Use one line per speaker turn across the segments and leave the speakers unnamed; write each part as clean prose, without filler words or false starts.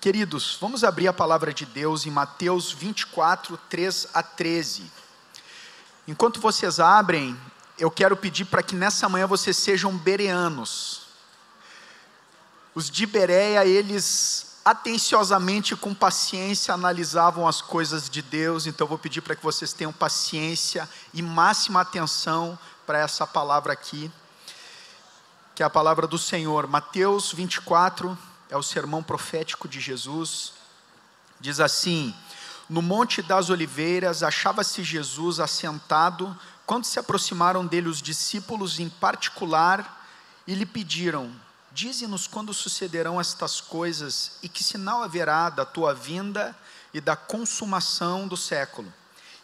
Queridos, vamos abrir a palavra de Deus em Mateus 24, 3 a 13. Enquanto vocês abrem, eu quero pedir para que nessa manhã vocês sejam bereanos. Os de Bereia, eles atenciosamente, com paciência, analisavam as coisas de Deus. Então eu vou pedir para que vocês tenham paciência e máxima atenção para essa palavra aqui, que é a palavra do Senhor. Mateus 24, é o sermão profético de Jesus. Diz assim: no Monte das Oliveiras achava-se Jesus assentado, quando se aproximaram dele os discípulos em particular e lhe pediram: dize-nos quando sucederão estas coisas e que sinal haverá da tua vinda e da consumação do século.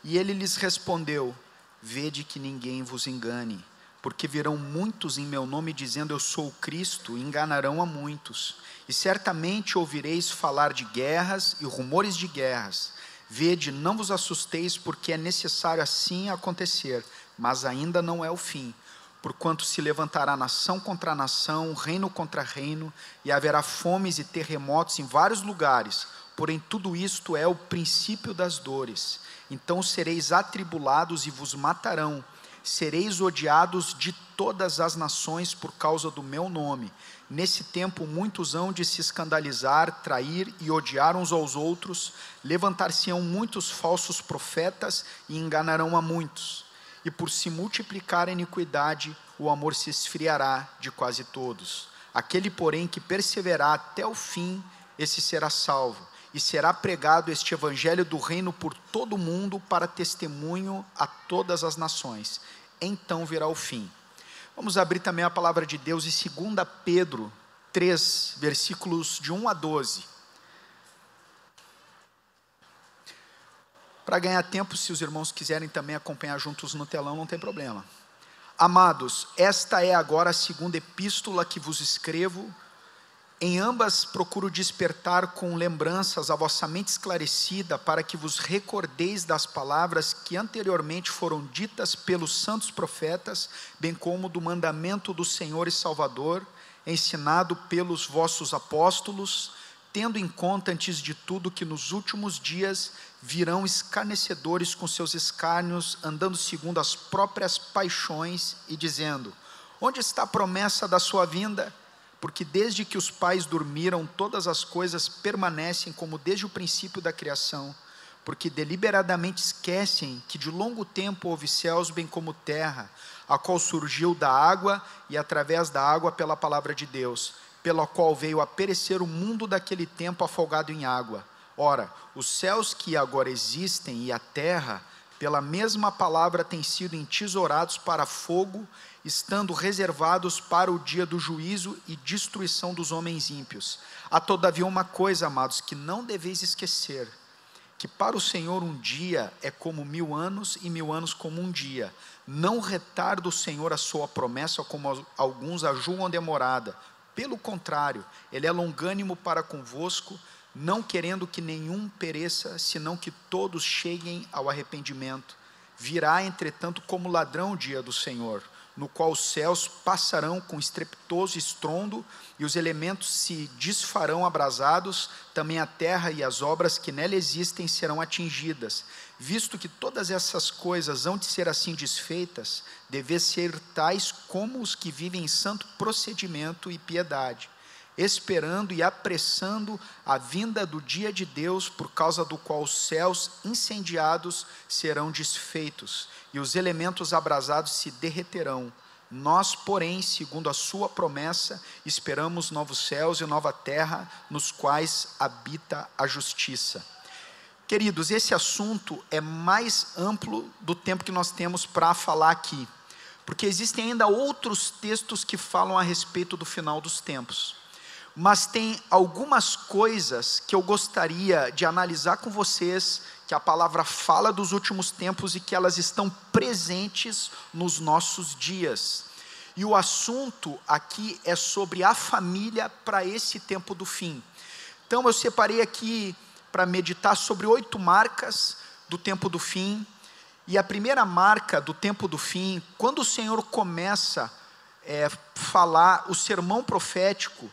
E ele lhes respondeu: vede que ninguém vos engane, porque virão muitos em meu nome dizendo eu sou o Cristo, e enganarão a muitos. E certamente ouvireis falar de guerras e rumores de guerras. Vede, não vos assusteis, porque é necessário assim acontecer, mas ainda não é o fim. Porquanto se levantará nação contra nação, reino contra reino, e haverá fomes e terremotos em vários lugares. Porém tudo isto é o princípio das dores. Então sereis atribulados e vos matarão. Sereis odiados de todas as nações por causa do meu nome. Nesse tempo muitos hão de se escandalizar, trair e odiar uns aos outros. Levantar-se-ão muitos falsos profetas e enganarão a muitos. E por se multiplicar a iniquidade, o amor se esfriará de quase todos. Aquele, porém, que perseverar até o fim, esse será salvo. E será pregado este evangelho do reino por todo o mundo para testemunho a todas as nações. Então virá o fim. Vamos abrir também a palavra de Deus em 2 Pedro 3, versículos de 1 a 12. Para ganhar tempo, se os irmãos quiserem também acompanhar juntos no telão, não tem problema. Amados, esta é agora a segunda epístola que vos escrevo. Em ambas procuro despertar com lembranças a vossa mente esclarecida, para que vos recordeis das palavras que anteriormente foram ditas pelos santos profetas, bem como do mandamento do Senhor e Salvador, ensinado pelos vossos apóstolos, tendo em conta antes de tudo que nos últimos dias virão escarnecedores com seus escárnios, andando segundo as próprias paixões e dizendo: onde está a promessa da sua vinda? Porque desde que os pais dormiram, todas as coisas permanecem como desde o princípio da criação, porque deliberadamente esquecem que de longo tempo houve céus bem como terra, a qual surgiu da água e através da água pela palavra de Deus, pela qual veio a perecer o mundo daquele tempo afogado em água. Ora, os céus que agora existem e a terra, pela mesma palavra têm sido entesourados para fogo, estando reservados para o dia do juízo e destruição dos homens ímpios. Há todavia uma coisa, amados, que não deveis esquecer, que para o Senhor um dia é como 1000 anos e 1000 anos como um dia. Não retarda o Senhor a sua promessa, como alguns a julgam demorada. Pelo contrário, Ele é longânimo para convosco, não querendo que nenhum pereça, senão que todos cheguem ao arrependimento. Virá, entretanto, como ladrão o dia do Senhor, no qual os céus passarão com estrepitoso estrondo, e os elementos se desfarão abrasados, também a terra e as obras que nela existem serão atingidas. Visto que todas essas coisas hão de ser assim desfeitas, deveis ser tais como os que vivem em santo procedimento e piedade, esperando e apressando a vinda do dia de Deus, por causa do qual os céus incendiados serão desfeitos, e os elementos abrasados se derreterão. Nós, porém, segundo a sua promessa, esperamos novos céus e nova terra, nos quais habita a justiça. Queridos, esse assunto é mais amplo do tempo que nós temos para falar aqui, porque existem ainda outros textos que falam a respeito do final dos tempos. Mas tem algumas coisas que eu gostaria de analisar com vocês, que a palavra fala dos últimos tempos e que elas estão presentes nos nossos dias. E o assunto aqui é sobre a família para esse tempo do fim. Então eu separei aqui para meditar sobre 8 marcas do tempo do fim. E a primeira marca do tempo do fim, quando o Senhor começa a falar o sermão profético,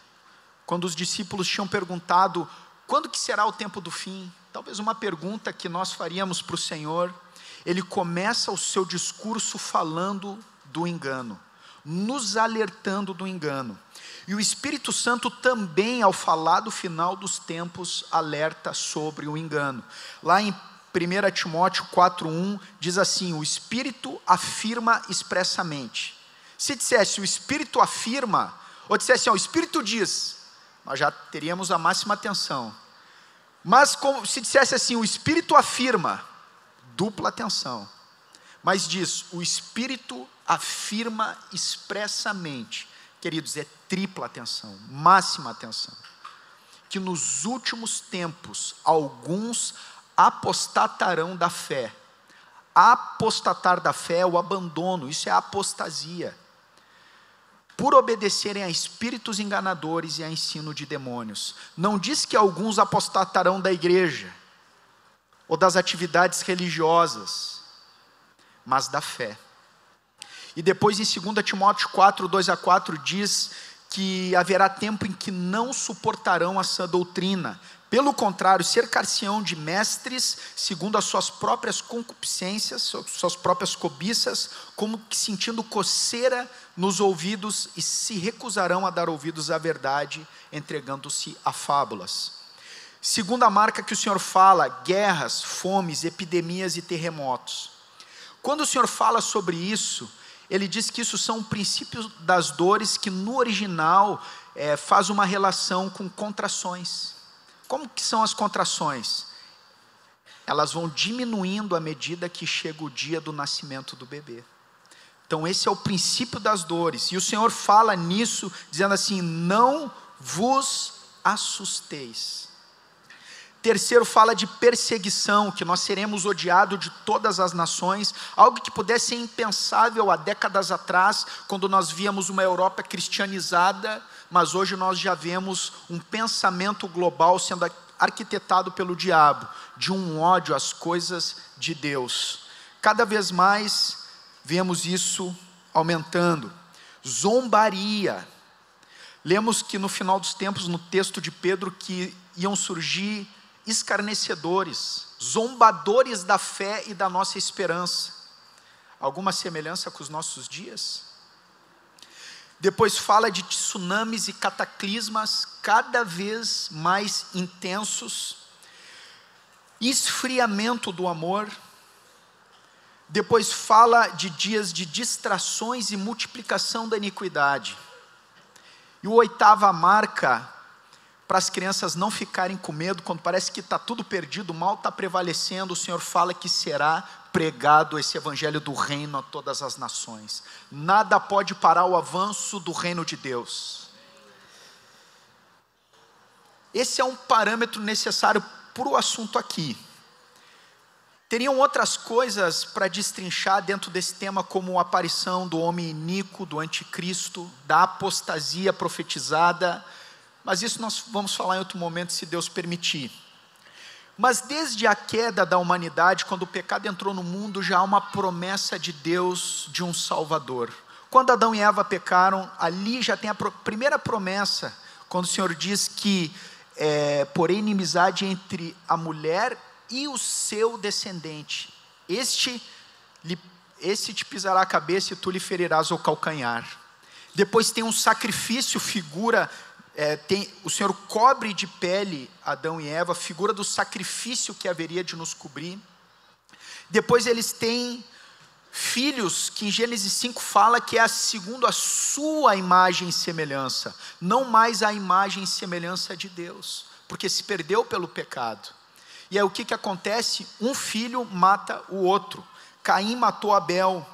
quando os discípulos tinham perguntado Quando que será o tempo do fim? Talvez uma pergunta que nós faríamos para o Senhor. Ele começa o seu discurso falando do engano, nos alertando do engano. E o Espírito Santo também, ao falar do final dos tempos, alerta sobre o engano. Lá em 1 Timóteo 4:1 diz assim: o Espírito afirma expressamente. Se dissesse o Espírito afirma, ou dissesse o Espírito diz, nós já teríamos a máxima atenção. Mas se dissesse assim, o Espírito afirma, dupla atenção. Mas diz, o Espírito afirma expressamente. Queridos, é tripla atenção, máxima atenção. Que nos últimos tempos, alguns apostatarão da fé. Apostatar da fé é o abandono, isso é apostasia. Por obedecerem a espíritos enganadores e a ensino de demônios. Não diz que alguns apostatarão da igreja, ou das atividades religiosas, mas da fé. E depois em 2 Timóteo 4:2-4 diz que haverá tempo em que não suportarão a sã doutrina. Pelo contrário, cercar-se-ão de mestres, segundo as suas próprias concupiscências, suas próprias cobiças, como que sentindo coceira nos ouvidos, e se recusarão a dar ouvidos à verdade, entregando-se a fábulas. Segunda marca que o Senhor fala: guerras, fomes, epidemias e terremotos. Quando o Senhor fala sobre isso, Ele diz que isso são princípios das dores que no original faz uma relação com contrações. Como que são as contrações? Elas vão diminuindo à medida que chega o dia do nascimento do bebê. Então esse é o princípio das dores, e o Senhor fala nisso, dizendo assim: não vos assusteis. Terceiro, fala de perseguição, que nós seremos odiados de todas as nações, algo que pudesse ser impensável há décadas atrás, quando nós víamos uma Europa cristianizada, mas hoje nós já vemos um pensamento global sendo arquitetado pelo diabo, de um ódio às coisas de Deus. Cada vez mais vemos isso aumentando. Zombaria. Lemos que no final dos tempos, no texto de Pedro, que iam surgir escarnecedores, zombadores da fé e da nossa esperança. Alguma semelhança com os nossos dias? Depois fala de tsunamis e cataclismas cada vez mais intensos, esfriamento do amor. Depois fala de dias de distrações e multiplicação da iniquidade. E a oitava marca, para as crianças não ficarem com medo, quando parece que está tudo perdido, o mal está prevalecendo, o Senhor fala que será pregado esse evangelho do reino a todas as nações. Nada pode parar o avanço do reino de Deus. Esse é um parâmetro necessário para o assunto aqui. Teriam outras coisas para destrinchar dentro desse tema, como a aparição do homem iníquo, do anticristo, da apostasia profetizada, mas isso nós vamos falar em outro momento, se Deus permitir. Mas desde a queda da humanidade, quando o pecado entrou no mundo, já há uma promessa de Deus de um Salvador. Quando Adão e Eva pecaram, ali já tem a primeira promessa, quando o Senhor diz que porém inimizade entre a mulher e o seu descendente. Este te pisará a cabeça e tu lhe ferirás o calcanhar. Depois tem um sacrifício, figura... o Senhor cobre de pele Adão e Eva, figura do sacrifício que haveria de nos cobrir. Depois eles têm filhos, que em Gênesis 5 fala que é segundo a sua imagem e semelhança, não mais a imagem e semelhança de Deus, porque se perdeu pelo pecado. E aí o que acontece? Um filho mata o outro. Caim matou Abel,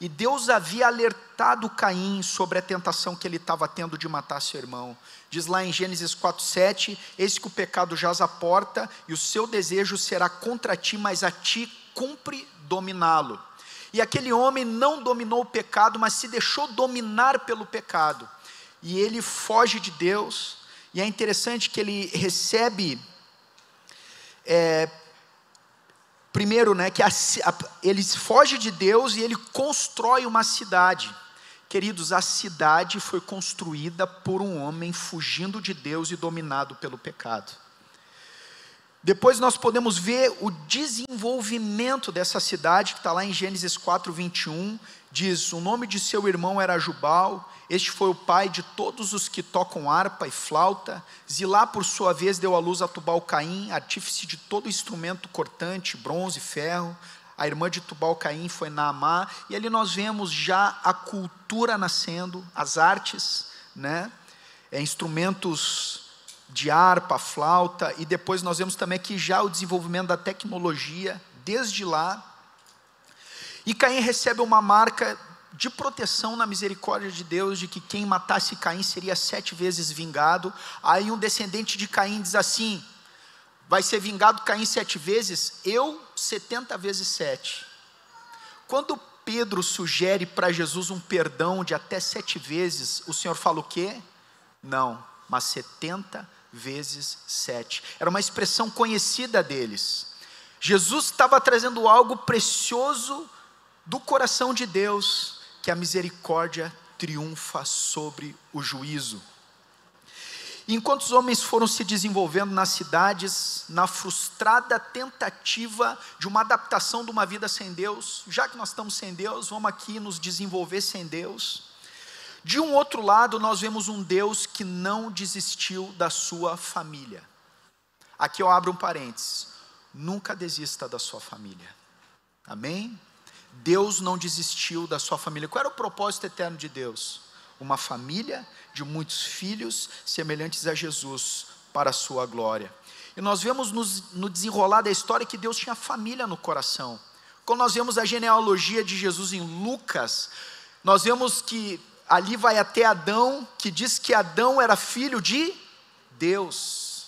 e Deus havia alertado Caim sobre a tentação que ele estava tendo de matar seu irmão. Diz lá em Gênesis 4:7, eis que o pecado jaz à porta, e o seu desejo será contra ti, mas a ti cumpre dominá-lo. E aquele homem não dominou o pecado, mas se deixou dominar pelo pecado, e ele foge de Deus. E é interessante que ele recebe, primeiro, que ele foge de Deus e ele constrói uma cidade. Queridos, a cidade foi construída por um homem fugindo de Deus e dominado pelo pecado. Depois nós podemos ver o desenvolvimento dessa cidade, que está lá em Gênesis 4:21, diz: o nome de seu irmão era Jubal, este foi o pai de todos os que tocam harpa e flauta. Zilá, por sua vez, deu à luz a Tubal-Caim, artífice de todo instrumento cortante, bronze e ferro. A irmã de Tubal-Caim foi Naamá, e ali nós vemos já a cultura nascendo, as artes, né? Instrumentos de harpa, flauta, e depois nós vemos também que já o desenvolvimento da tecnologia, desde lá. E Caim recebe uma marca de proteção na misericórdia de Deus, de que quem matasse Caim seria 7 vezes vingado. Aí um descendente de Caim diz assim: vai ser vingado Caim 7 vezes, eu 70 vezes 7. Quando Pedro sugere para Jesus um perdão de até 7 vezes, o Senhor fala o quê? Não, mas 70 vezes 7. Era uma expressão conhecida deles. Jesus estava trazendo algo precioso do coração de Deus, que a misericórdia triunfa sobre o juízo. Enquanto os homens foram se desenvolvendo nas cidades, na frustrada tentativa de uma adaptação de uma vida sem Deus, já que nós estamos sem Deus, vamos aqui nos desenvolver sem Deus. De um outro lado, nós vemos um Deus que não desistiu da sua família. Aqui eu abro um parênteses: nunca desista da sua família, amém? Deus não desistiu da sua família. Qual era o propósito eterno de Deus? Uma família de muitos filhos semelhantes a Jesus, para a sua glória. E nós vemos no desenrolar da história que Deus tinha família no coração. Quando nós vemos a genealogia de Jesus em Lucas, nós vemos que ali vai até Adão, que diz que Adão era filho de Deus.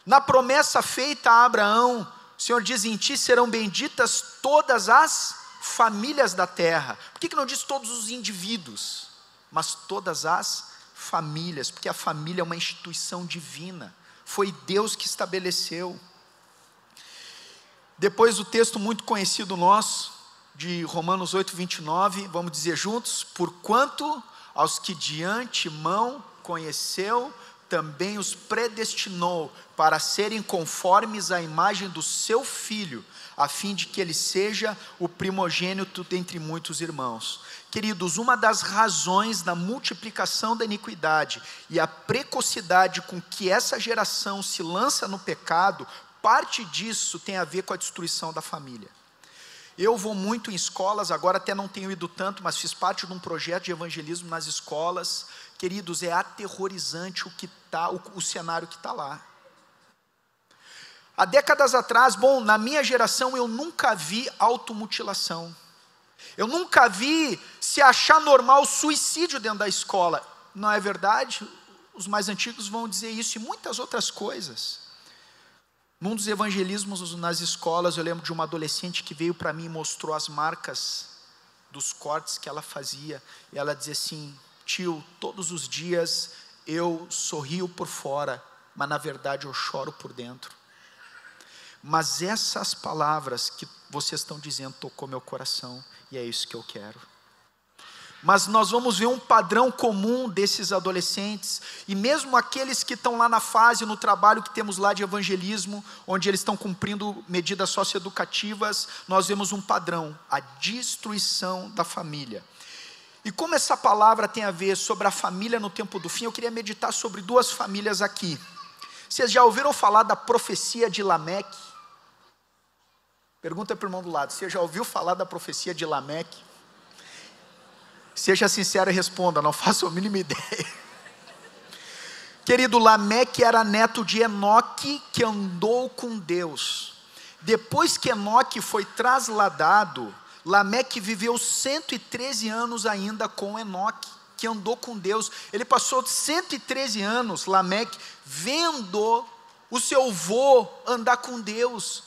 Na promessa feita a Abraão, o Senhor diz: em ti serão benditas todas as famílias da terra. Por que não diz todos os indivíduos, mas todas as famílias? Porque a família é uma instituição divina, foi Deus que estabeleceu. Depois o texto muito conhecido nosso, de Romanos 8:29, vamos dizer juntos: porquanto aos que de antemão conheceu, também os predestinou para serem conformes à imagem do seu Filho, a fim de que ele seja o primogênito dentre muitos irmãos. Queridos, uma das razões da multiplicação da iniquidade e a precocidade com que essa geração se lança no pecado, parte disso tem a ver com a destruição da família. Eu vou muito em escolas, agora até não tenho ido tanto, mas fiz parte de um projeto de evangelismo nas escolas. Queridos, é aterrorizante o cenário que está lá. Há décadas atrás, na minha geração eu nunca vi automutilação. Eu nunca vi se achar normal suicídio dentro da escola. Não é verdade? Os mais antigos vão dizer isso e muitas outras coisas. Num dos evangelismos nas escolas, eu lembro de uma adolescente que veio para mim e mostrou as marcas dos cortes que ela fazia. E ela dizia assim: tio, todos os dias eu sorrio por fora, mas na verdade eu choro por dentro. Mas essas palavras que vocês estão dizendo tocou meu coração, e é isso que eu quero. Mas nós vamos ver um padrão comum desses adolescentes, e mesmo aqueles que estão lá na fase, no trabalho que temos lá de evangelismo, onde eles estão cumprindo medidas socioeducativas, nós vemos um padrão: a destruição da família. E como essa palavra tem a ver sobre a família no tempo do fim, eu queria meditar sobre 2 famílias aqui. Vocês já ouviram falar da profecia de Lameque? Pergunta para o irmão do lado: você já ouviu falar da profecia de Lameque? Seja sincero e responda: não faço a mínima ideia. Querido, Lameque era neto de Enoque, que andou com Deus. Depois que Enoque foi trasladado, Lameque viveu 113 anos ainda com Enoque, que andou com Deus. Ele passou 113 anos, Lameque, vendo o seu avô andar com Deus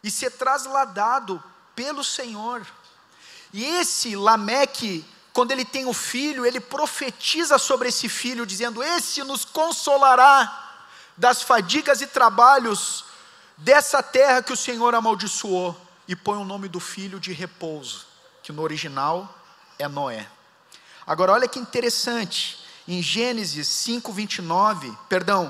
e ser trasladado pelo Senhor. E esse Lameque, quando ele tem o filho, ele profetiza sobre esse filho, dizendo: esse nos consolará das fadigas e trabalhos dessa terra que o Senhor amaldiçoou. E põe o nome do filho de repouso, que no original é Noé. Agora olha que interessante, em Gênesis 5:29,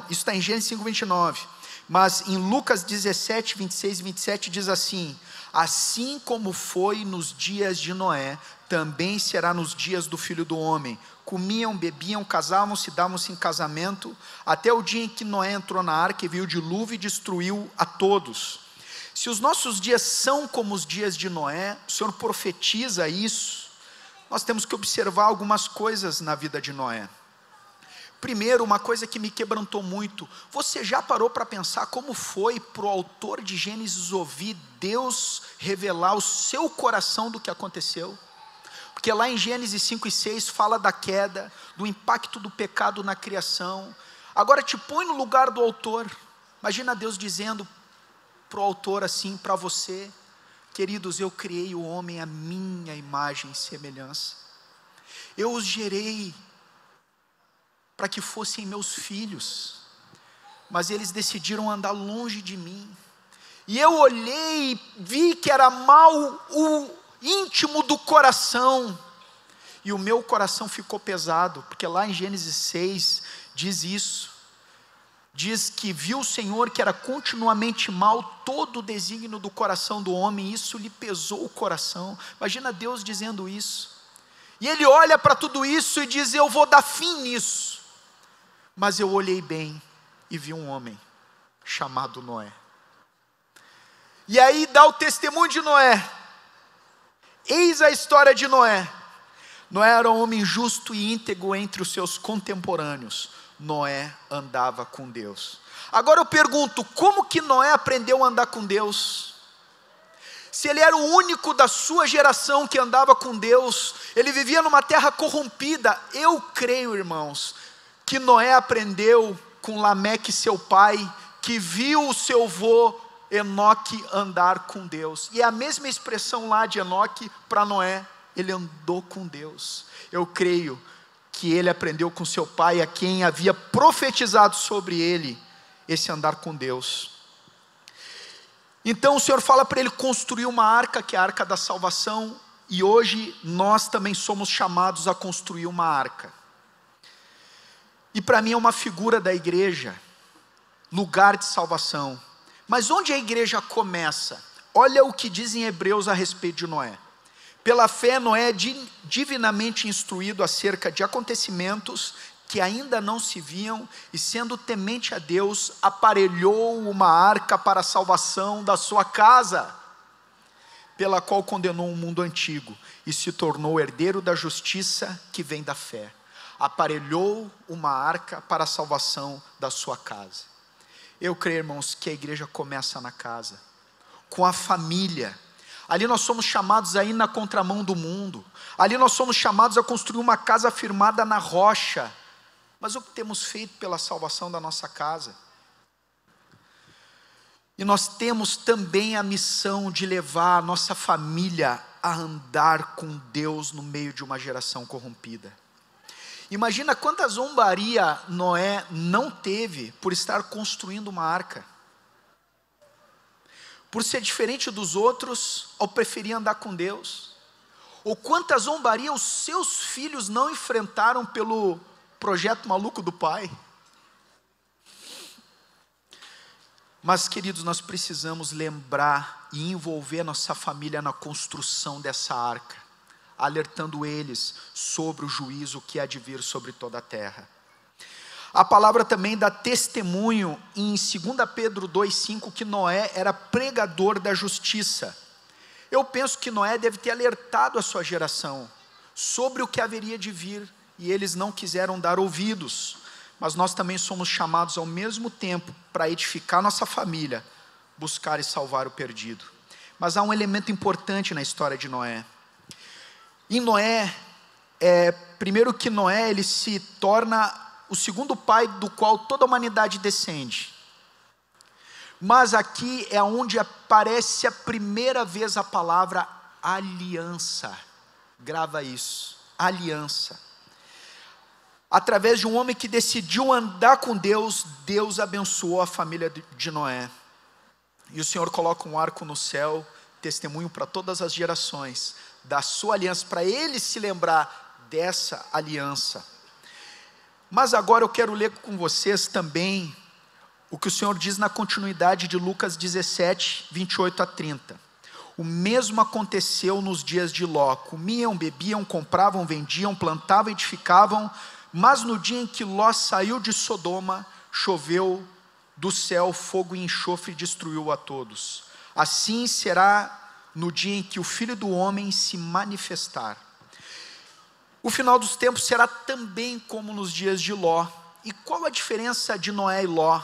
isso está em Gênesis 5:29, Mas em Lucas 17, 26 e 27 diz assim: assim como foi nos dias de Noé, também será nos dias do Filho do Homem. Comiam, bebiam, casavam-se, davam-se em casamento, até o dia em que Noé entrou na arca e viu o dilúvio e destruiu a todos. Se os nossos dias são como os dias de Noé, o Senhor profetiza isso, nós temos que observar algumas coisas na vida de Noé. Primeiro, uma coisa que me quebrantou muito: você já parou para pensar como foi para o autor de Gênesis ouvir Deus revelar o seu coração do que aconteceu? Porque lá em Gênesis 5 e 6 fala da queda, do impacto do pecado na criação. Agora te põe no lugar do autor. Imagina Deus dizendo para o autor assim, para você: queridos, eu criei o homem à minha imagem e semelhança. Eu os gerei para que fossem meus filhos, mas eles decidiram andar longe de mim. E eu olhei e vi que era mal o íntimo do coração, e o meu coração ficou pesado, porque lá em Gênesis 6 diz isso, diz que viu o Senhor que era continuamente mal todo o desígnio do coração do homem, e isso lhe pesou o coração. Imagina Deus dizendo isso, e ele olha para tudo isso e diz: eu vou dar fim nisso. Mas eu olhei bem e vi um homem chamado Noé, e aí dá o testemunho de Noé. Eis a história de Noé. Noé era um homem justo e íntegro entre os seus contemporâneos. Noé andava com Deus. Agora eu pergunto: como que Noé aprendeu a andar com Deus? Se ele era o único da sua geração que andava com Deus, ele vivia numa terra corrompida. Eu creio, irmãos, que Noé aprendeu com Lameque, seu pai, que viu o seu avô Enoque andar com Deus. E é a mesma expressão lá de Enoque para Noé: ele andou com Deus. Eu creio que ele aprendeu com seu pai, a quem havia profetizado sobre ele esse andar com Deus. Então o Senhor fala para ele construir uma arca, que é a arca da salvação, e hoje nós também somos chamados a construir uma arca. E para mim é uma figura da igreja, lugar de salvação. Mas onde a igreja começa? Olha o que diz em Hebreus a respeito de Noé. Pela fé, Noé é divinamente instruído acerca de acontecimentos que ainda não se viam, e sendo temente a Deus, aparelhou uma arca para a salvação da sua casa, pela qual condenou o mundo antigo, e se tornou herdeiro da justiça que vem da fé. Aparelhou uma arca para a salvação da sua casa. Eu creio, irmãos, que a igreja começa na casa, com a família. Ali nós somos chamados a ir na contramão do mundo. Ali nós somos chamados a construir uma casa firmada na rocha. Mas o que temos feito pela salvação da nossa casa? E nós temos também a missão de levar a nossa família a andar com Deus no meio de uma geração corrompida. Imagina quanta zombaria Noé não teve por estar construindo uma arca, por ser diferente dos outros, ao preferir andar com Deus. Ou quanta zombaria os seus filhos não enfrentaram pelo projeto maluco do pai. Mas, queridos, nós precisamos lembrar e envolver nossa família na construção dessa arca, alertando eles sobre o juízo que há de vir sobre toda a terra. A palavra também dá testemunho em 2 Pedro 2,5 que Noé era pregador da justiça. Eu penso que Noé deve ter alertado a sua geração sobre o que haveria de vir, e eles não quiseram dar ouvidos. Mas nós também somos chamados ao mesmo tempo para edificar nossa família, buscar e salvar o perdido. Mas há um elemento importante na história de Noé. Em Noé, primeiro que Noé ele se torna o segundo pai do qual toda a humanidade descende. Mas aqui é onde aparece a primeira vez a palavra aliança. Grava isso, aliança. Através de um homem que decidiu andar com Deus, Deus abençoou a família de Noé. E o Senhor coloca um arco no céu, testemunho para todas as gerações, da sua aliança, para ele se lembrar dessa aliança. Mas agora eu quero ler com vocês também o que o Senhor diz na continuidade de Lucas 17, 28 a 30. O mesmo aconteceu nos dias de Ló. Comiam, bebiam, compravam, vendiam, plantavam, edificavam. Mas no dia em que Ló saiu de Sodoma, choveu do céu fogo e enxofre e destruiu a todos. Assim será no dia em que o Filho do Homem se manifestar. O final dos tempos será também como nos dias de Ló. E qual a diferença de Noé e Ló?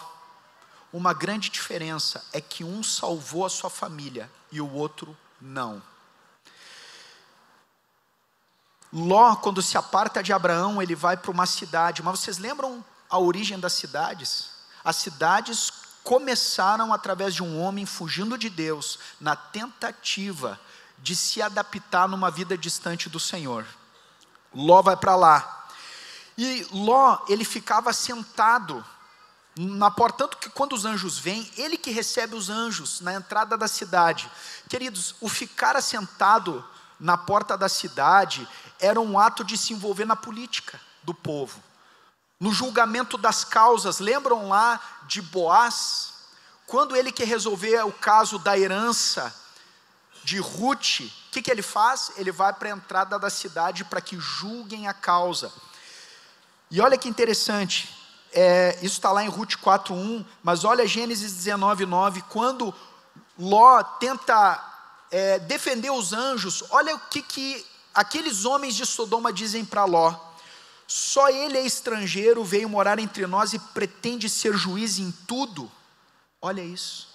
Uma grande diferença é que um salvou a sua família e o outro não. Ló, quando se aparta de Abraão, ele vai para uma cidade. Mas vocês lembram a origem das cidades? As cidades começaram através de um homem fugindo de Deus, na tentativa de se adaptar numa vida distante do Senhor. Ló vai para lá. E Ló, ele ficava sentado na porta, tanto que quando os anjos vêm, ele que recebe os anjos na entrada da cidade. Queridos, o ficar assentado na porta da cidade era um ato de se envolver na política do povo, no julgamento das causas. Lembram lá de Boaz? Quando ele quer resolver o caso da herança de Ruth, o que ele faz? Ele vai para a entrada da cidade para que julguem a causa. E olha que interessante, isso está lá em Ruth 4:1, mas olha Gênesis 19:9, quando Ló tenta defender os anjos, olha o que aqueles homens de Sodoma dizem para Ló: só ele é estrangeiro, veio morar entre nós e pretende ser juiz em tudo. Olha isso.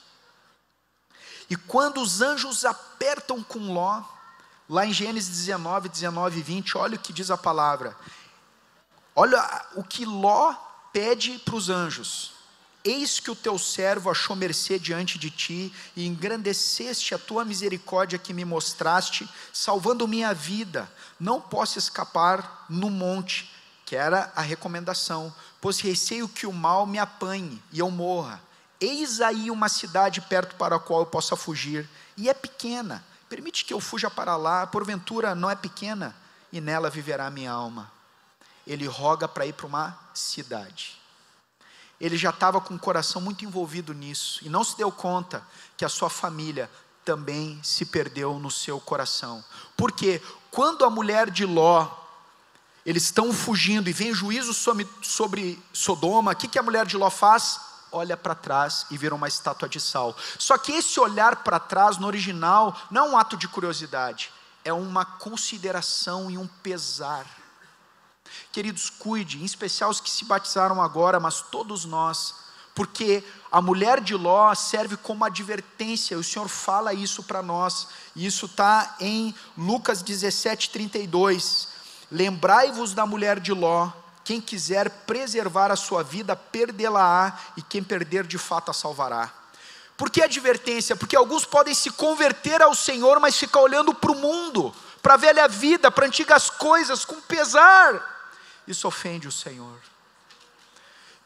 E quando os anjos apertam com Ló, lá em Gênesis 19, 19 e 20, olha o que diz a palavra. Olha o que Ló pede para os anjos: eis que o teu servo achou mercê diante de ti, e engrandeceste a tua misericórdia que me mostraste, salvando minha vida. Não posso escapar no monte, que era a recomendação, pois receio que o mal me apanhe e eu morra. Eis aí uma cidade perto para a qual eu possa fugir, e é pequena, permite que eu fuja para lá, porventura não é pequena, e nela viverá a minha alma. Ele roga para ir para uma cidade. Ele já estava com o coração muito envolvido nisso, e não se deu conta que a sua família também se perdeu no seu coração. Porque quando a mulher de Ló, eles estão fugindo e vem juízo sobre Sodoma, o que a mulher de Ló faz? Olha para trás e vira uma estátua de sal. Só que esse olhar para trás no original não é um ato de curiosidade, é uma consideração e um pesar. Queridos, cuide, em especial os que se batizaram agora, mas todos nós, porque a mulher de Ló serve como advertência. O Senhor fala isso para nós, e isso está em Lucas 17, 32. Lembrai-vos da mulher de Ló. Quem quiser preservar a sua vida, perdê-la-á, e quem perder de fato a salvará. Por que advertência? Porque alguns podem se converter ao Senhor, mas ficar olhando para o mundo, para a velha vida, para antigas coisas, com pesar. Isso ofende o Senhor.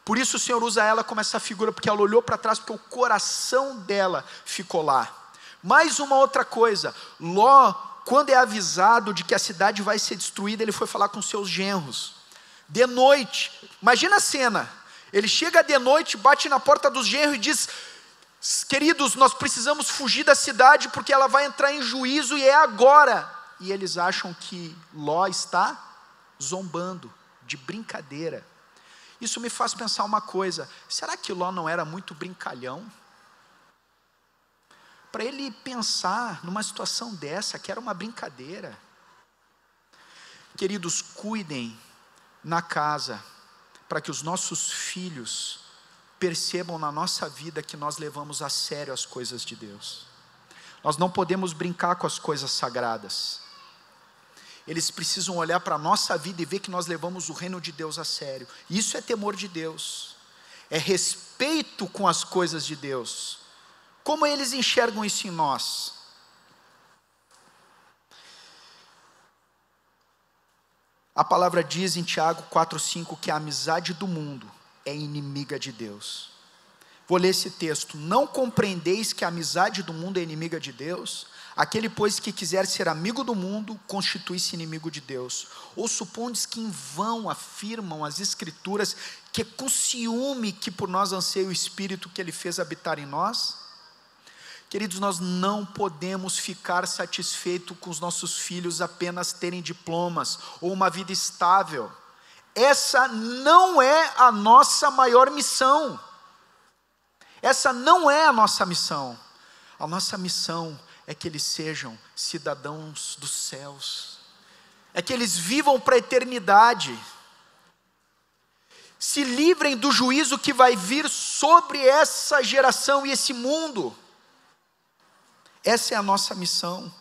Por isso o Senhor usa ela como essa figura, porque ela olhou para trás, porque o coração dela ficou lá. Mais uma outra coisa, Ló, quando é avisado de que a cidade vai ser destruída, ele foi falar com seus genros, de noite. Imagina a cena, ele chega de noite, bate na porta dos genros e diz: queridos, nós precisamos fugir da cidade, porque ela vai entrar em juízo e é agora. E eles acham que Ló está zombando, de brincadeira. Isso me faz pensar uma coisa: será que Ló não era muito brincalhão? Para ele pensar numa situação dessa, que era uma brincadeira. Queridos, cuidem na casa, para que os nossos filhos percebam na nossa vida que nós levamos a sério as coisas de Deus. Nós não podemos brincar com as coisas sagradas. Eles precisam olhar para a nossa vida e ver que nós levamos o reino de Deus a sério. Isso é temor de Deus, é respeito com as coisas de Deus. Como eles enxergam isso em nós? A palavra diz em Tiago 4,5 que a amizade do mundo é inimiga de Deus. Vou ler esse texto: não compreendeis que a amizade do mundo é inimiga de Deus? Aquele, pois, que quiser ser amigo do mundo, constitui-se inimigo de Deus. Ou supondes que em vão afirmam as Escrituras que é com ciúme que por nós anseia o Espírito que Ele fez habitar em nós? Queridos, nós não podemos ficar satisfeitos com os nossos filhos apenas terem diplomas ou uma vida estável. Essa não é a nossa maior missão. Essa não é a nossa missão. A nossa missão é que eles sejam cidadãos dos céus, é que eles vivam para a eternidade, se livrem do juízo que vai vir sobre essa geração e esse mundo. Essa é a nossa missão.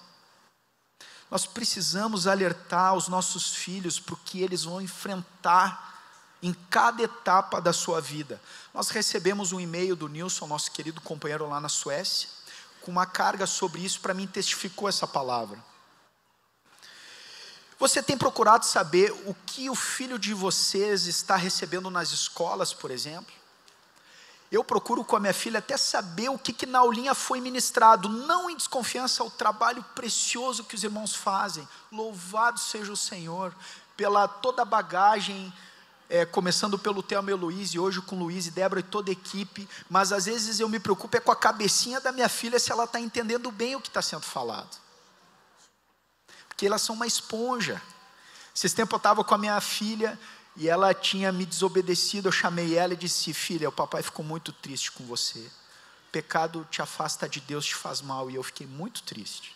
Nós precisamos alertar os nossos filhos para o que eles vão enfrentar em cada etapa da sua vida. Nós recebemos um e-mail do Nilson, nosso querido companheiro lá na Suécia, com uma carga sobre isso. Para mim testificou essa palavra. Você tem procurado saber o que o filho de vocês está recebendo nas escolas, por exemplo? Eu procuro com a minha filha até saber o que na aulinha foi ministrado, não em desconfiança ao trabalho precioso que os irmãos fazem. Louvado seja o Senhor, pela toda a bagagem, começando pelo Thelma e Luiz, e hoje com Luiz e Débora e toda a equipe, mas às vezes eu me preocupo com a cabecinha da minha filha, se ela está entendendo bem o que está sendo falado, porque elas são uma esponja. Esses tempos eu estava com a minha filha, e ela tinha me desobedecido. Eu chamei ela e disse: filha, o papai ficou muito triste com você, pecado te afasta de Deus, te faz mal. E eu fiquei muito triste.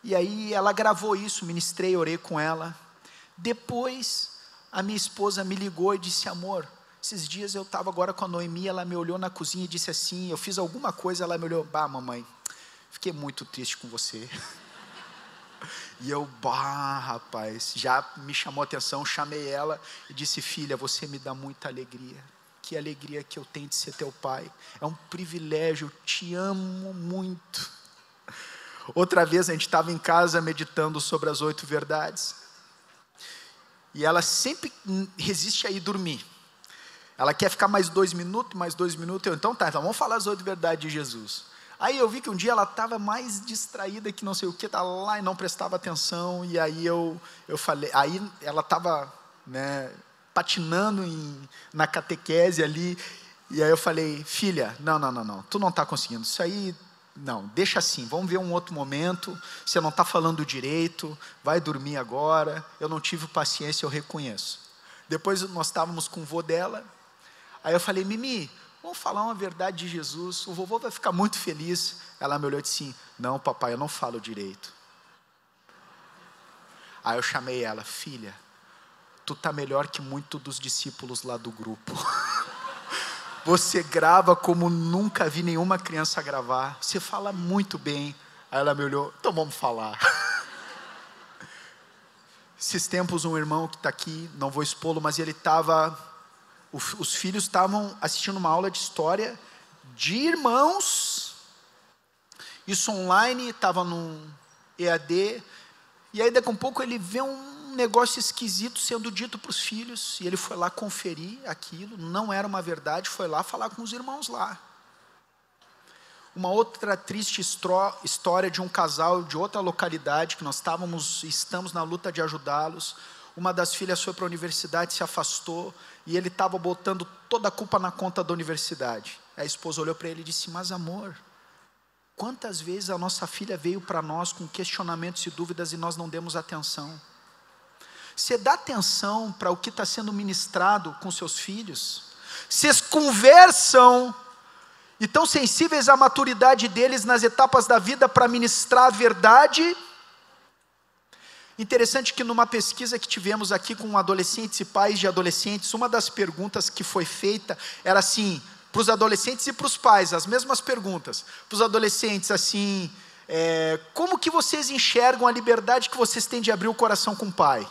E aí ela gravou isso, ministrei, orei com ela. Depois a minha esposa me ligou e disse: amor, esses dias eu estava agora com a Noemi, ela me olhou na cozinha e disse assim, eu fiz alguma coisa, ela me olhou: bah, mamãe, fiquei muito triste com você. E eu, rapaz, já me chamou a atenção, chamei ela e disse: filha, você me dá muita alegria. Que alegria que eu tenho de ser teu pai. É um privilégio, eu te amo muito. Outra vez a gente estava em casa meditando sobre as 8 verdades. E ela sempre resiste a ir dormir. Ela quer ficar mais 2 minutos, mais 2 minutos. Então vamos falar as 8 verdades de Jesus. Aí eu vi que um dia ela estava mais distraída que não sei o que, estava lá e não prestava atenção. E aí eu falei, aí ela estava patinando na catequese ali. E aí eu falei: filha, não, tu não está conseguindo, isso aí, não, deixa assim, vamos ver um outro momento, você não está falando direito, vai dormir agora. Eu não tive paciência, eu reconheço. Depois nós estávamos com o vô dela, aí eu falei: Mimi, vamos falar uma verdade de Jesus, o vovô vai ficar muito feliz. Ela me olhou e disse assim: não, papai, eu não falo direito. Aí eu chamei ela: filha, tu está melhor que muitos dos discípulos lá do grupo. Você grava como nunca vi nenhuma criança gravar, você fala muito bem. Aí ela me olhou: então vamos falar. Esses tempos um irmão que está aqui, não vou expô-lo, mas ele estava... Os filhos estavam assistindo uma aula de história de irmãos, isso online, estava num EAD, e aí daqui a um pouco ele vê um negócio esquisito sendo dito para os filhos, e ele foi lá conferir aquilo, não era uma verdade, foi lá falar com os irmãos lá. Uma outra triste história de um casal de outra localidade, que nós estamos na luta de ajudá-los. Uma das filhas foi para a universidade, se afastou, e ele estava botando toda a culpa na conta da universidade. A esposa olhou para ele e disse: mas amor, quantas vezes a nossa filha veio para nós com questionamentos e dúvidas e nós não demos atenção? Você dá atenção para o que está sendo ministrado com seus filhos? Vocês conversam e estão sensíveis à maturidade deles nas etapas da vida para ministrar a verdade? Interessante que numa pesquisa que tivemos aqui com adolescentes e pais de adolescentes, uma das perguntas que foi feita era assim, para os adolescentes e para os pais, as mesmas perguntas. Para os adolescentes, assim, como que vocês enxergam a liberdade que vocês têm de abrir o coração com o pai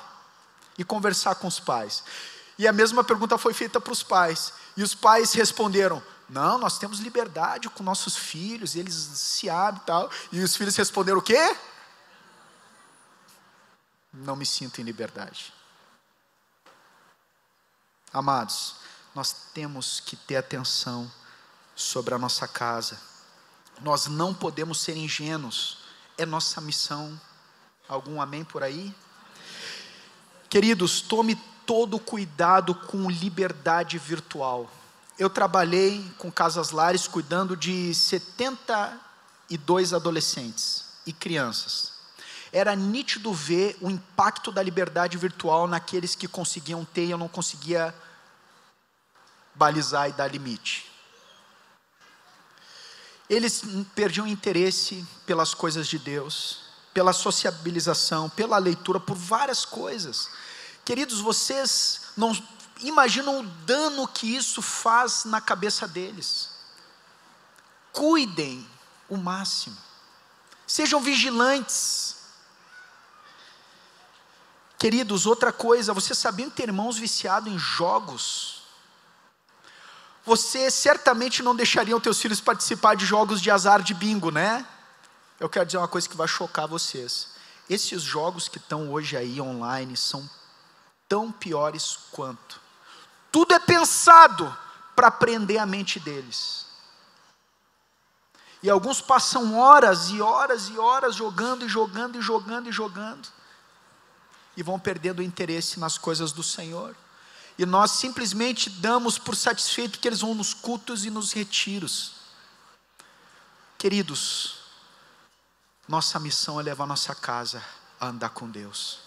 e conversar com os pais? E a mesma pergunta foi feita para os pais, e os pais responderam: não, nós temos liberdade com nossos filhos, eles se abrem e tal. E os filhos responderam o quê? Não me sinto em liberdade. Amados, nós temos que ter atenção sobre a nossa casa. Nós não podemos ser ingênuos é nossa missão. Algum amém por aí? Queridos, tome todo cuidado com liberdade virtual. Eu trabalhei com Casas Lares cuidando de 72 adolescentes e crianças. Era nítido ver o impacto da liberdade virtual naqueles que conseguiam ter e eu não conseguia balizar e dar limite. Eles perdiam interesse pelas coisas de Deus, pela sociabilização, pela leitura, por várias coisas. Queridos, vocês não imaginam o dano que isso faz na cabeça deles. Cuidem o máximo. Sejam vigilantes. Queridos, outra coisa, vocês sabiam que tem irmãos viciados em jogos? Você certamente não deixaria os teus filhos participar de jogos de azar de bingo, né? Eu quero dizer uma coisa que vai chocar vocês. Esses jogos que estão hoje aí online são tão piores quanto. Tudo é pensado para prender a mente deles. E alguns passam horas e horas e horas jogando e jogando e jogando e jogando. E vão perdendo o interesse nas coisas do Senhor. E nós simplesmente damos por satisfeito que eles vão nos cultos e nos retiros. Queridos, nossa missão é levar nossa casa a andar com Deus.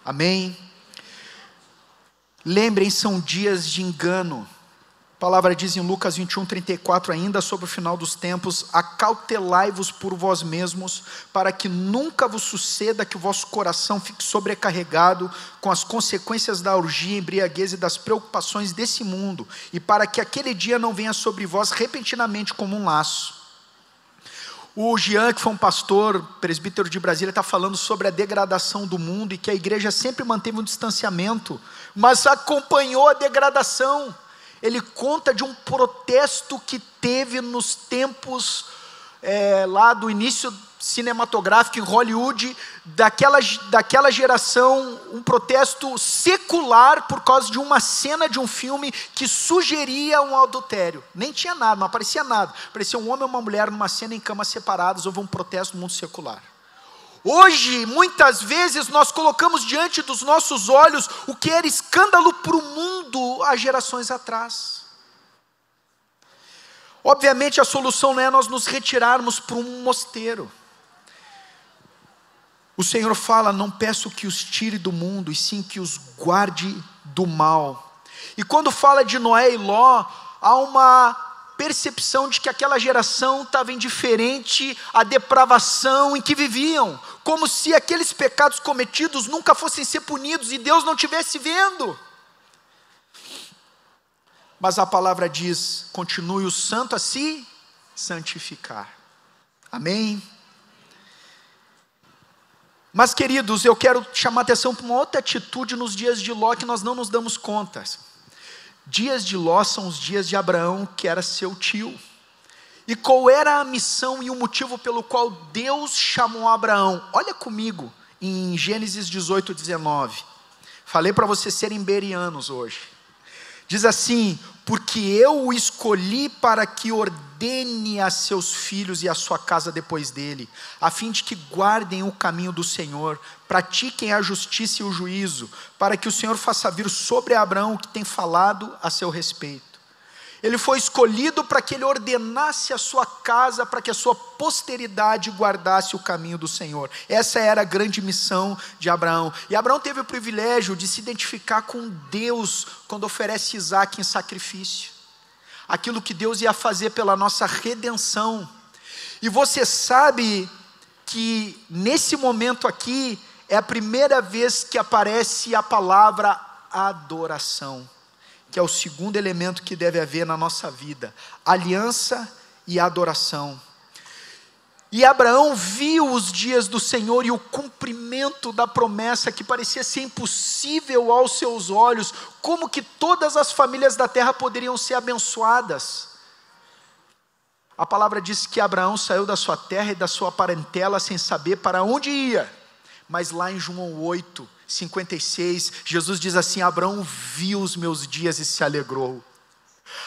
Amém? Lembrem, são dias de engano. A palavra diz em Lucas 21:34 ainda sobre o final dos tempos: acautelai-vos por vós mesmos, para que nunca vos suceda que o vosso coração fique sobrecarregado com as consequências da orgia, embriaguez e das preocupações desse mundo, e para que aquele dia não venha sobre vós repentinamente como um laço. O Jean, que foi um pastor, presbítero de Brasília, está falando sobre a degradação do mundo e que a igreja sempre manteve um distanciamento, mas acompanhou a degradação. Ele conta de um protesto que teve nos tempos lá do início cinematográfico em Hollywood, daquela geração, um protesto secular por causa de uma cena de um filme que sugeria um adultério. Nem tinha nada, não aparecia nada. Aparecia um homem e uma mulher numa cena em camas separadas. Houve um protesto no mundo secular. Hoje, muitas vezes, nós colocamos diante dos nossos olhos o que era escândalo para o mundo há gerações atrás. Obviamente a solução não é nós nos retirarmos para um mosteiro. O Senhor fala: não peço que os tire do mundo, e sim que os guarde do mal. E quando fala de Noé e Ló, há uma percepção de que aquela geração estava indiferente à depravação em que viviam, como se aqueles pecados cometidos nunca fossem ser punidos e Deus não estivesse vendo. Mas a palavra diz: continue o santo a se santificar. Amém? Mas, queridos, eu quero chamar a atenção para uma outra atitude nos dias de Ló que nós não nos damos conta. Dias de Ló são os dias de Abraão, que era seu tio. E qual era a missão e o motivo pelo qual Deus chamou Abraão? Olha comigo em Gênesis 18:19. Falei para vocês serem bereanos hoje. Diz assim: porque eu o escolhi para que ordene a seus filhos e a sua casa depois dele, a fim de que guardem o caminho do Senhor, pratiquem a justiça e o juízo, para que o Senhor faça vir sobre Abraão o que tem falado a seu respeito. Ele foi escolhido para que ele ordenasse a sua casa, para que a sua posteridade guardasse o caminho do Senhor. Essa era a grande missão de Abraão. E Abraão teve o privilégio de se identificar com Deus quando oferece Isaque em sacrifício. Aquilo que Deus ia fazer pela nossa redenção. E você sabe que nesse momento aqui é a primeira vez que aparece a palavra adoração, que é o segundo elemento que deve haver na nossa vida: aliança e adoração. E Abraão viu os dias do Senhor e o cumprimento da promessa que parecia ser impossível aos seus olhos. Como que todas as famílias da terra poderiam ser abençoadas? A palavra diz que Abraão saiu da sua terra e da sua parentela sem saber para onde ia. Mas lá em João 8:56, Jesus diz assim: Abraão viu os meus dias e se alegrou.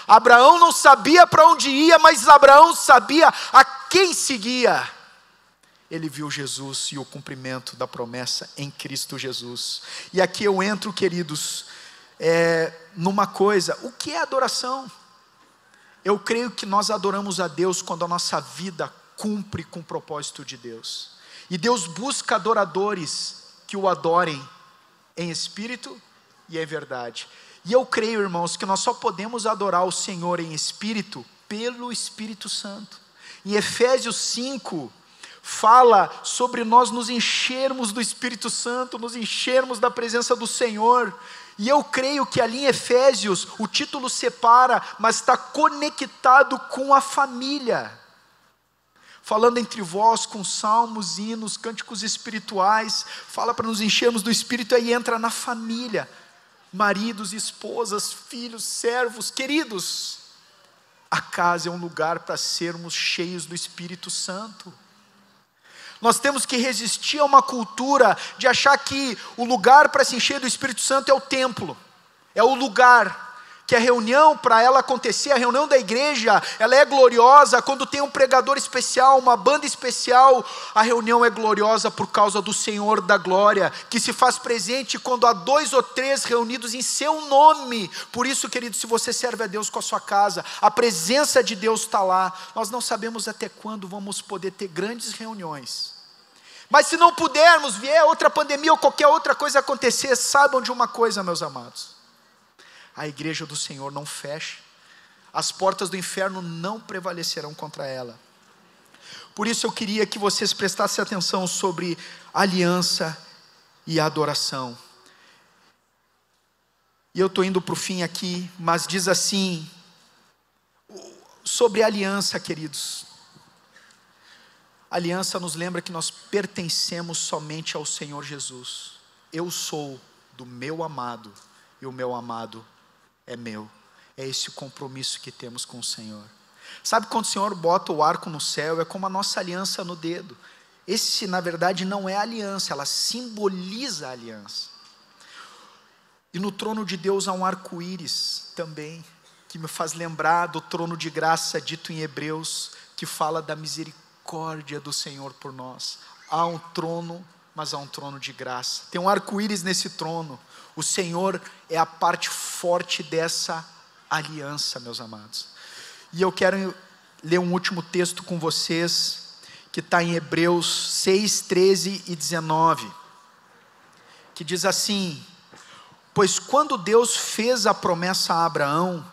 Abraão não sabia para onde ia, mas Abraão sabia a quem seguia. ele viu Jesus e o cumprimento da promessa em Cristo Jesus. E aqui eu entro, queridos, numa coisa: o que é adoração? Eu creio que nós adoramos a Deus quando a nossa vida cumpre com o propósito de Deus. E Deus busca adoradores que o adorem em espírito e em verdade. E eu creio, irmãos, que nós só podemos adorar o Senhor em espírito pelo Espírito Santo. Em Efésios 5, fala sobre nós nos enchermos do Espírito Santo, nos enchermos da presença do Senhor. E eu creio que ali em Efésios, o título separa, mas está conectado com a família. Falando entre vós com salmos, hinos, cânticos espirituais, fala para nos enchermos do Espírito, aí entra na família. Maridos, esposas, filhos, servos, queridos, a casa é um lugar para sermos cheios do Espírito Santo. Nós temos que resistir a uma cultura de achar que o lugar para se encher do Espírito Santo é o templo, é o lugar, que a reunião, para ela acontecer, a reunião da igreja, ela é gloriosa quando tem um pregador especial, uma banda especial. A reunião é gloriosa por causa do Senhor da glória, que se faz presente quando há 2 ou 3 reunidos em seu nome. Por isso, querido, se você serve a Deus com a sua casa, a presença de Deus está lá. Nós não sabemos até quando vamos poder ter grandes reuniões, mas se não pudermos, vier outra pandemia ou qualquer outra coisa acontecer, saibam de uma coisa, meus amados: a igreja do Senhor não fecha, as portas do inferno não prevalecerão contra ela. Por isso eu queria que vocês prestassem atenção sobre aliança e adoração. E eu estou indo para o fim aqui, mas diz assim, sobre aliança, queridos. Aliança nos lembra que nós pertencemos somente ao Senhor Jesus. Eu sou do meu amado, e o meu amado é meu. É esse o compromisso que temos com o Senhor. Sabe quando o Senhor bota o arco no céu, é como a nossa aliança no dedo. Esse, na verdade, não é aliança, ela simboliza a aliança. E no trono de Deus há um arco-íris também, que me faz lembrar do trono de graça dito em Hebreus, que fala da misericórdia do Senhor por nós. Há um trono, mas há um trono de graça. Tem um arco-íris nesse trono. O Senhor é a parte forte dessa aliança, meus amados. E eu quero ler um último texto com vocês, que está em Hebreus 6, 13 e 19, que diz assim: pois quando Deus fez a promessa a Abraão,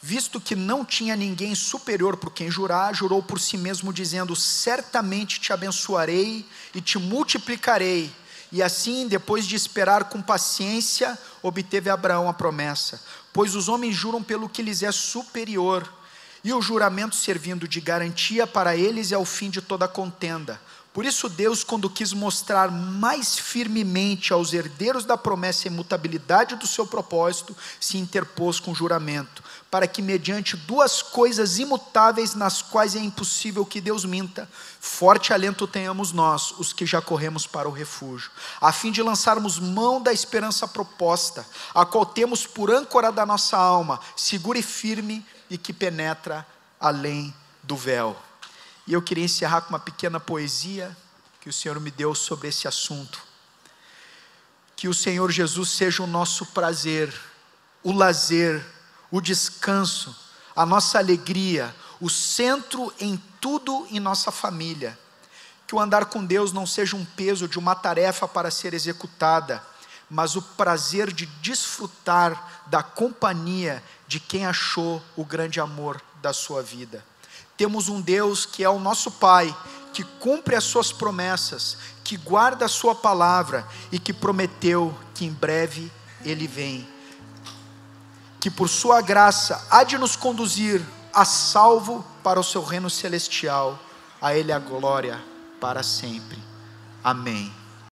visto que não tinha ninguém superior por quem jurar, jurou por si mesmo, dizendo: certamente te abençoarei e te multiplicarei. E assim, depois de esperar com paciência, obteve Abraão a promessa. Pois os homens juram pelo que lhes é superior, e o juramento servindo de garantia para eles é o fim de toda contenda. Por isso Deus, quando quis mostrar mais firmemente aos herdeiros da promessa a imutabilidade do seu propósito, se interpôs com juramento, para que mediante 2 coisas imutáveis, nas quais é impossível que Deus minta, forte alento tenhamos nós, os que já corremos para o refúgio, a fim de lançarmos mão da esperança proposta, a qual temos por âncora da nossa alma, segura e firme, e que penetra além do véu. E eu queria encerrar com uma pequena poesia que o Senhor me deu sobre esse assunto. Que o Senhor Jesus seja o nosso prazer, o lazer, o descanso, a nossa alegria, o centro em tudo em nossa família. Que o andar com Deus não seja um peso de uma tarefa para ser executada, mas o prazer de desfrutar da companhia de quem achou o grande amor da sua vida. Temos um Deus que é o nosso Pai, que cumpre as suas promessas, que guarda a sua palavra e que prometeu que em breve Ele vem. Que por sua graça há de nos conduzir a salvo para o seu reino celestial. A Ele a glória para sempre. Amém.